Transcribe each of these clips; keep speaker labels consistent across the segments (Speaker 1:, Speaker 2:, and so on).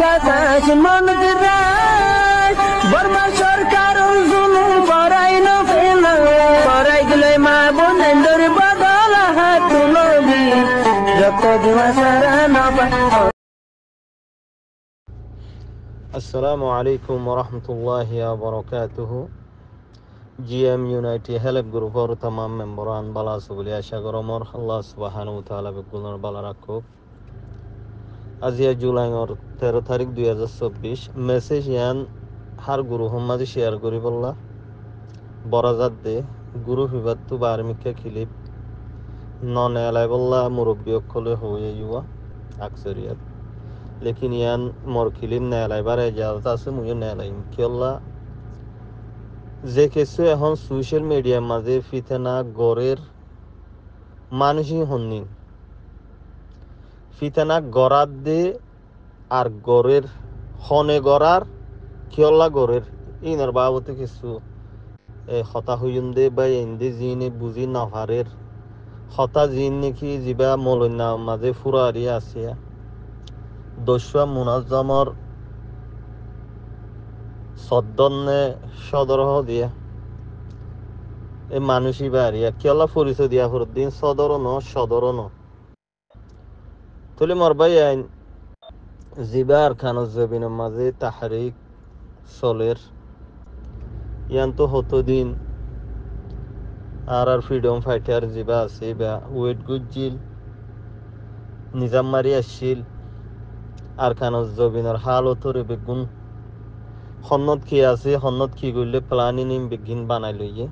Speaker 1: বাতাস মনত রায় বর্মা সরকার জুলুম করাই না ফেলা করাই গেলে মা বোনের বদল হাত তুলবি রক্ত দেওয়া সারা না পায়।
Speaker 2: আসসালামু আলাইকুম ওয়া রাহমাতুল্লাহি ওয়া বারাকাতুহু। জিএম ইউনাইটি হেল্প গ্রুপর तमाम মেম্বরান বালা সুবলি আশা করমর আল্লাহ সুবহানাহু ওয়া তাআলা বেগুনর বালা রাখো। আজিয়া জুলাইর 13 তারিখ 2024 মেসেজ ইয়ান হার গুরু হম্মাদি শেয়ার করি বললা বরাজাত দে গুরু হিবাতু বারমিকে খিলিপ নন এলাই বললা মুরব্বী অকলে হয়ে যুয়া আকসরিয়াত লেকিন ইয়ান মোর খিলিম নেলাই বারে ইজাজত আছে মুই নেলাইম কিল্লা যে কিছু এখন সোশ্যাল মিডিয়ার মাঝে ফিতেনা গড়ের মানুষই হননি ফিতেনা গড়ার দে আর গড়ের হনে গড়ার কিয়ল্লা গড়ের ইনার বাবতে কিছু হতা হইন দে বা ইন্দি জিনে বুঝি নাভারের হতা জিন নাকি যিবা মলন্যা মাঝে ফুরারি আছে দস্যা মুনাজ্জমর সদ্দন্নে সদরহ দিয়া এই মানুষই বাড়িয়া কিয়লা পরিচয় দিয়া হরদিন সদর ন তুলি মরবাই আইন জিবার খানজ জবিনের মাঝে তাহারিক চলের ইয়ান তো হতদিন আর ফ্রিডম ফাইটার জিবা আছে বা ওয়েট গুজিল নিজাম মারি আসছিল আর খানজ জবিনের হাল হতরে বেগুন সন্নত কি আছে সন্নত কি করলে প্লানি নিম বেগিন বানাই লইয়ে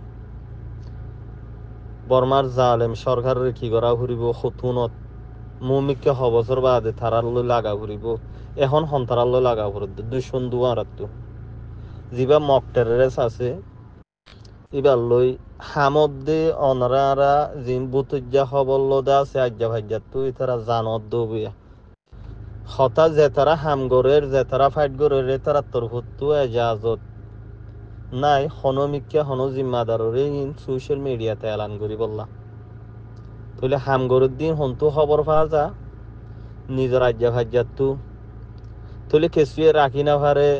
Speaker 2: বর্মার জালেম সরকারের কি করা ফুরিব সতুনত মুমিককে হবছর বাদে থারালৈ লাগা ফুরিব এখন সন্তারালৈ লাগা ফুরত দুশন দুয়ারাতো যিবা মক টেররিস্ট আছে ইবার লই হামদে অনরারা জিন বুতুজ্জা হবল্লদা আছে আজ্জা ভাজ্জাতো ইতারা জানত দবিয়া হতা যে তারা হামগরের যে তারা ফাইট গরের তারা তরফতো এজাজত নাই হনমিককে হন জিম্মাদাররে ইন সোশ্যাল মিডিয়াতে এলান করি বললা তাহলে হামগরের দিন হন্তু খবর পাওয়া যা নিজের আজ্জা ভাজ্জাতো তাহলে কেসুয়ে রাখি না পারে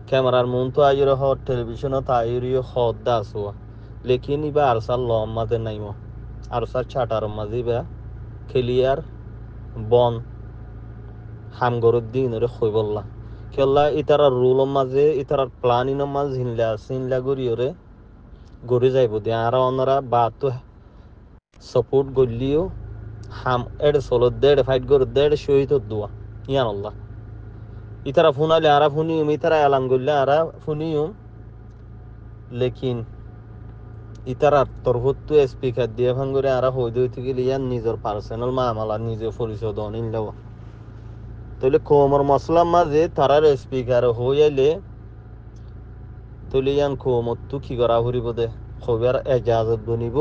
Speaker 2: ক্যামেরার মন তো আইর হ টেলিভিশনত আইরিও হদ দাস হওয়া লেকিন ইবা আরসার লম মাঝে নাইম আরসার ছাটার মাঝে বা খেলিয়ার বন হামগরের দিন ওরে খই বললা কেলা ইতারার রুলের মাঝে ইতারার প্লানিনের মাঝে চিনলা গড়ি ওরে গড়ি যাইব দিয়ে আর ওনারা বা তো সাপোর্ট করলিও হাম এড়ে চলো দেড় ফাইট করে দেড় শহীদ দোয়া ইয়ান আল্লাহ ইতারা ফুনালে আরা ফুনিউম ইতারা এলান করলে আরা ফুনিউম লেকিন ইতারার তরফতো স্পিকার দিয়ে ভাঙ করে আরা হই দইতে গেলে ইয়ান নিজের পার্সোনাল মামালা নিজে পরিচয় দন ইনলেও তাহলে কোমর মশলার মাঝে তারার স্পিকার হয়ে আইলে তাহলে ইয়ান কোমরতো কি করা ফুরিব দে হইবার এজাজত বনিব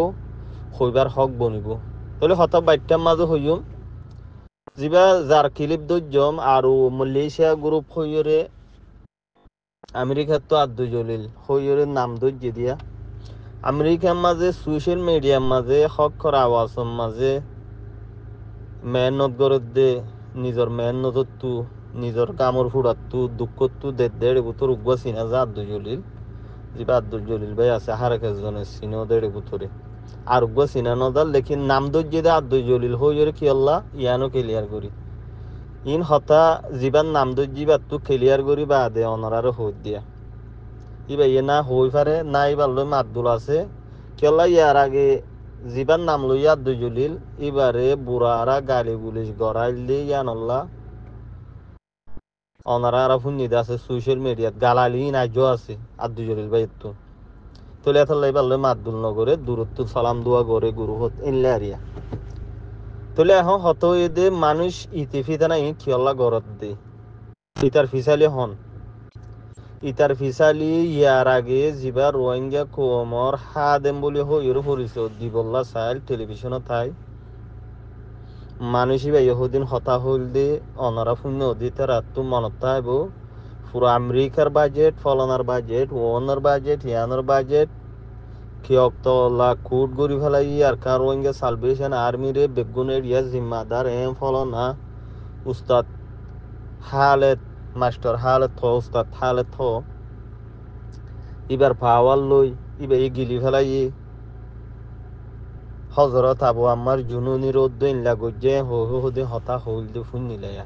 Speaker 2: হইবার হক বনিব তাহলে হঠাৎ বাইটার মাঝে হইম যিবা যার ক্লিপ দৈজম আর মালয়েশিয়া গ্রুপ হইরে আমেরিকার তো আদ্দু জলিল হইরে নাম দৈর্য দিয়া আমেরিকার মাঝে সোশ্যাল মিডিয়ার মাঝে হক করা আওয়াজের মাঝে মেহনত গড়ে দে নিজের মেহনততো নিজের কামর ফুড়াতো দুঃখতো দেড় বছর উগুয়া চিনা যা আব্দুল জলিল যিবা আব্দুল জলিল ভাই আছে হারেক একজনের চিনো দেড় বছরে আর উগুয়া চিনা নদার লেকিন নাম দৈর্য দে আব্দুল জলিল হইরে কি আল্লাহ ইয়ানো ক্লিয়ার করি ইন হতা যিবার নাম দৈর্য তো ক্লিয়ার করি বাদে অনরারে হইত দিয়া ইবা ইয়ে না হই পারে না ইবার লই মাদুল আছে কেলা ইয়ার আগে যিবার নাম লইয়া আব্দুল জলিল এবারে বুড়ারা গালি পুলিশ গড়াইলে ইয়ানল্লা অনারা আরা ফুন্নিতে আছে সোশ্যাল মিডিয়াত গালালি নাইজো আছে আব্দুল জলিল ভাই তো তোলে এতলাই পারলে মাদুল নগরে দূরত্ব সালাম দোয়া করে গুরু হত ইনলে আরিয়া তোলে এখন হত দে মানুষ ইতিফিতে নাই কিয়ল্লা গরত দে ইতার ফিসালি হন ইতার ফিসালি ইয়ার আগে যিবা রোহিঙ্গা কোমর হাদেম বলি হইর পরিচয় দিবল্লা চাইল টেলিভিশনত থাই মানুষই বা ইহুদিন হতা হইল দে অনারা শূন্য দিতে রাতটো মনত থাইব পুরো আমেরিকার বাজেট ফলনার বাজেট ওনার বাজেট ইয়ানোর বাজেট কিয়ক্তলা কুট গড়ি ফেলাই আর কার রোহিঙ্গা সালভেশন আর্মিরে বেগুনের ইয়া জিম্মাদার ফলনা উস্তাদ হালত মাস্টার হালত থ উস্তাদ হালত থ এবার পাওয়ার লই এবার এই গিলি ফেলাই হজরত আবু আম্মার জুনুনির উদ্দিন লাগছে হদে হতা হইল দে ফুন নিলাইয়া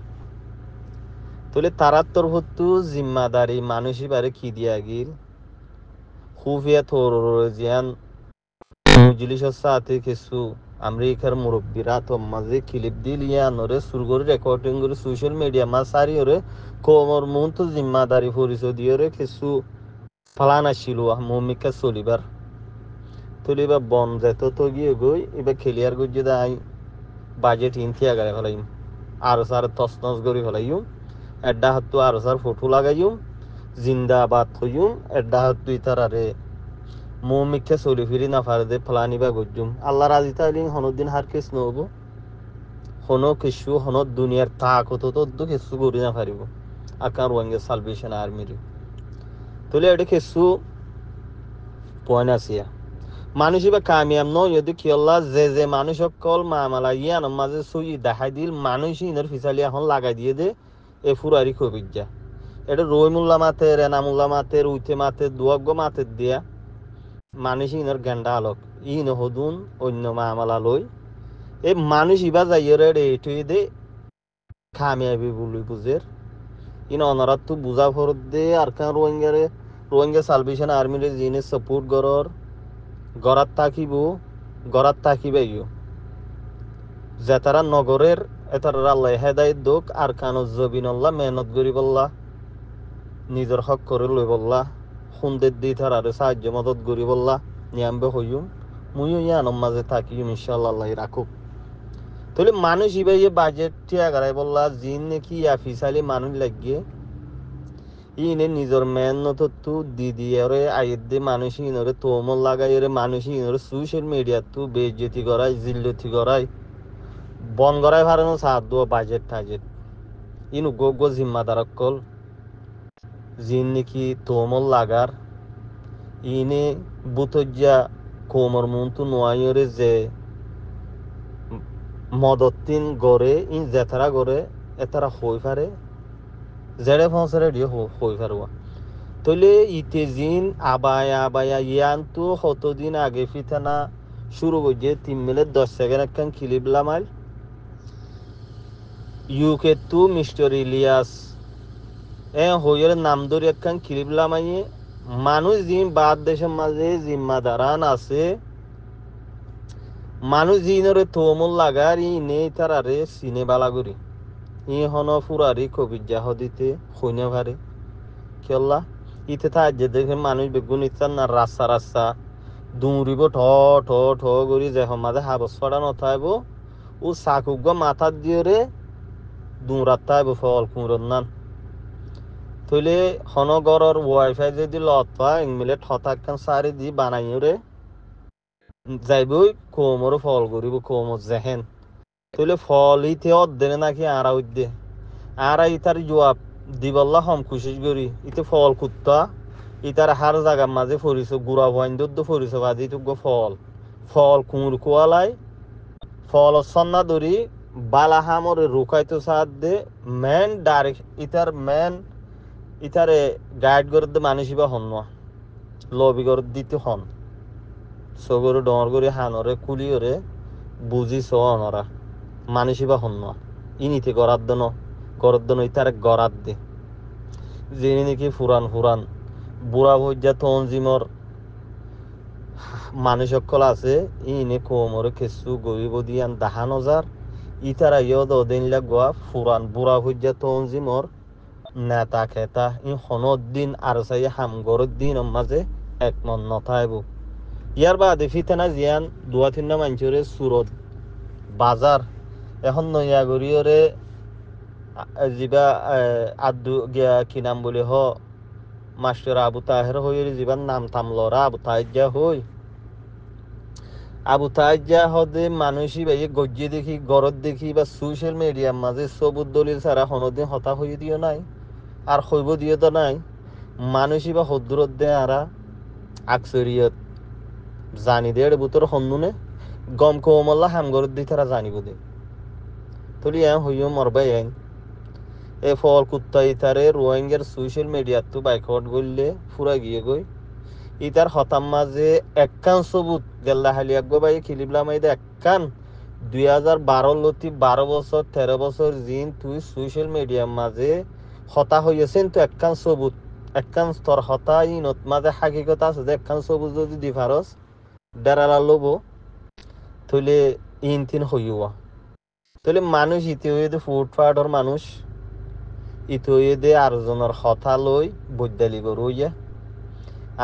Speaker 2: তোলে তারাত্তর হত্তু জিম্মাদারি মানুষই বারে কি দিয়া গিল খুফিয়া থর জিয়ান মজলিসের সাথে কিছু আমেরিকার মুরব্বীরা তো মাঝে ক্লিপ দিল ইয়ানরে সুরগরি রেকর্ডিং করে সোশ্যাল মিডিয়া মা সারিওরে কোমর মুন তো জিম্মাদারি পরিচয় দিয়রে কিছু ফালান আসছিল মমিকা চলিবার তুলিবা বন যেত তো গিয়ে গই এবার খেলিয়ার গই আই বাজেট ইনথিয়া গাড়ি ফেলাইম আর সার তসনস করি ফেলাইম এড্ডা হাত আর সার ফটো লাগাইম জিন্দাবাদ হইম এড্ডা হাত তার আরে মৌমিককে চলি ফিরি না ফারে দে ফলানি বা গজ্জুম আল্লাহ রাজি তাইলিং হনদিন হার কেস নহব হনো কিছু হনত দুনিয়ার তাক হতো তো কিছু করি না পারিব আকার ওয়াঙ্গে সালভেশন আর্মির তুলে এটা কিছু পয়েন্ট আসিয়া মানুষ বা কামিয়াম নয় যদি কি আল্লাহ যে মানুষ কল মামালা ইয়ান মাঝে সুই দেখাই দিল মানুষ ইনের ফিসালি এখন লাগাই দিয়ে দে এ ফুরারি খবিজা এটা রইমুল্লা মাতের এনামুল্লা মাতের উইতে মাতের দুয়াগ্য মাতের দিয়া মানুষ ইনের গেন্ডা আলোক ইন হদুন অন্য মামালা লই এ মানুষ ইবা যাইয়ের এটুই দে কামিয়াবি বলি বুঝের ইন অনারাত তো বুঝা ফরত দে আর কান রোহিঙ্গা সালভেশন আর্মির জিনে সাপোর্ট গরর গরাত তাকিবাইও যে তারা নগরের এতার আল্লাহ হেদায়ত দোক আর কানো জবিন আল্লাহ মেহনত করি বললা নিজের হক করে লই বললা সুন্দের দি তার আর সাহায্য মদত করি বললা নিয়ামবে হইম মুইও ইয়ানোর মাঝে থাকিম ইনশাল্লাহ আল্লাহ রাখুক তাহলে মানুষ ইবাই বাজেট টিয়া গাড়াই বললা জিন নাকি ফিসালি মানুষ লাগিয়ে ইনে নিজের মেহনত তু দিদিয়ারে আইদ দে মানুষ ইনরে তোমল লাগাই রে মানুষ ইনরে সোশ্যাল মিডিয়া তু বেজ্জতি করাই জিল্লতি করাই বন করাই ভারানো সাথ দো বাজেট টাজেট ইনু গো জিম্মাদার কল জিন নাকি তোমল লাগার ইনে বুতজ্জা কোমর মুন্তু নোয়াইরে যে মদতিন গড়ে ইন জেতারা গড়ে এতারা হই পারে জেড়ে ফসরে দিয়ে হই পারবা তলে ইতে জিন আবায়া ইয়ান তো কতদিন আগে ফিতানা শুরু করছে 3 মিনিট 10 সেকেন্ড একখান ক্লিপ লামাইল ইউকে টু মিস্টার ইলিয়াস হইয়ের নাম ধরে একখান ক্লিপ লামাইয়ে মানুষ জিন বাদ দেশের মাঝে জিম্মাদারান আছে মানুষ জিনরে তোমল লাগার ই নেই তারারে সিনে বালা করি ই হন ফুরারি কবিজা হদিতে হইনে ভারে কেল্লা ইতে যে দেখে মানুষ বেগুন ইচ্ছার না রাস্তা দৌড়িব ঠ করি যে সমাজে হাবস পড়া নথাইব ও চাকুক মাথার দিয়ে রে দৌড়াত তাইব ফল কুঁড়র নান তৈলে হনগরর ওয়াইফাই যদি লত পায় মিলে ঠতাক্কান সারি দি বানাইও রে যাইবই কোমর ফল করিব কোমর জেহেন তৈলে ফল ইতে অদ্দেনে নাকি আড়া উদ্দে আড়া ইতার জবাব দিবল্লা হম খুশি করি ইতে ফল কুত্তা ইতার হার জায়গার মাঝে ফরিস গুড়া ভয়েন দুধ ফরিস বাজি তুগ ফল কুঁড় কুয়ালাই ফল সন্না ধরি বালা হামরে রুকাইতো সাথ দে মেন ডাইরেক্ট ইতারে গাইড করে দে মানুষই বা হন লবি করে দিতে হন সগরে ডর করে হানরে কুলিওরে বুঝিস অনরা মানুষই বা হন ইনিতে গরার দন ইতারে গরাত দে যিনি নাকি ফুরান বুড়া ভজ্জা তঞ্জিমর মানুষ সকল আছে ইনে কোমরে কিছু গরিব দিয়ান 10,000 ইতারা ইয়দ দিন লাগোয়া ফুরান বুড়া ভজ্জা তঞ্জিমর নেতা খেতা ই হনদ দিন আর চাই হামগরের দিন মাঝে একমন নথাইব ইয়ার বাদে ফিতেনা জিয়ান 2-3 মানুষরে সুরত বাজার এখন নয়াগরিয়রে যিবা আদু গিয়া কি নাম বলে মাস্টার আবু তাহের হইর যিবার নাম তামলরা আবু তাইজা হদে মানুষই ভাই গজ্জি দেখি গরত দেখি বা সোশ্যাল মিডিয়ার মাঝে সবুজ দলিল ছাড়া হনদিন হতা হয়ে দিও নাই আর হইব দিও তো নাই মানুষই বা হদ্দুরত দে আরা আকসরিয়ত জানি দে বুতর হন্নুনে গম কোমল্লা হামগরত দি তারা জানিব দে তুলি হইও মরবাই এ ফল কুত্তা ইতারে রোহিঙ্গার সোশ্যাল মিডিয়াত তো বাইকআউট করলে ফুরা গিয়ে গই ইতার হতাম মাঝে একখান সবুত গেল্লা হালিয়া গো ভাই খিলিবলা মাইদে একখান 2012 লতি 12 বছর 13 বছর জিন তুই সোশ্যাল মিডিয়ার মাঝে হতা হইয়াছেন তো একখান সবুত একখান স্তর হতা ইনত মাঝে হাকিকত আছে যে একখান সবুত যদি দিফারস ডেরালা লব তাহলে ইন তিন হইয়া তাহলে মানুষ ইতি হয়ে ফুটফাটর মানুষ ইতি হয়ে আরজনের হতা লই বৈদ্যালি গরুইয়া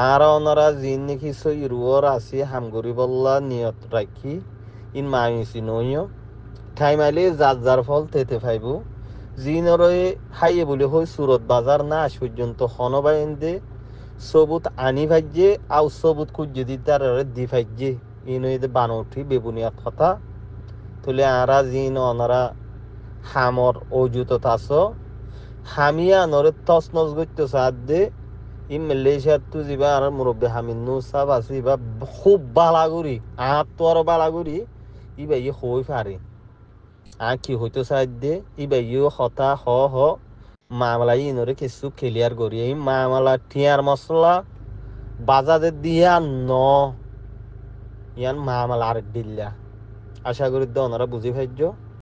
Speaker 2: আর ওনারা জিন নাকি সই রুয়র আসি হামগরি বল্লা নিয়ত রাখি ইন মাইসি নইও ঠাই মাইলে যার যার ফল তেতে ফাইব জিনরে হাইয়ে বলে হই সুরত বাজার না আজ পর্যন্ত হনবাইন দে সবুত আনি ভাজ্যে আউ সবুত খুঁজে দিতে আর দি ভাজ্যে ইনইদে বানউঠি বেবুনিয়াত কথা তুলে আরা জিন ওনারা হামর অজুত তাস হামিয়া নরে তস নস গইতে সাদ দে ই মালয়েশিয়াত তো যাবা আর মুরব্বী হামিদ নুসাব আছে বা খুব বালাগুড়ি আত্মর বালাগুড়ি ইবা ই হই পারে কি হইতো সাদ দে ইবা ইও হতা হ মামলা ইনরে কিছু ক্লিয়ার করি এই মামলা টিয়ার মশলা বাজারে দিয়া ন ইয়ান মামলা আর দিল্লা আশা করি ওনারা বুঝি পাইছো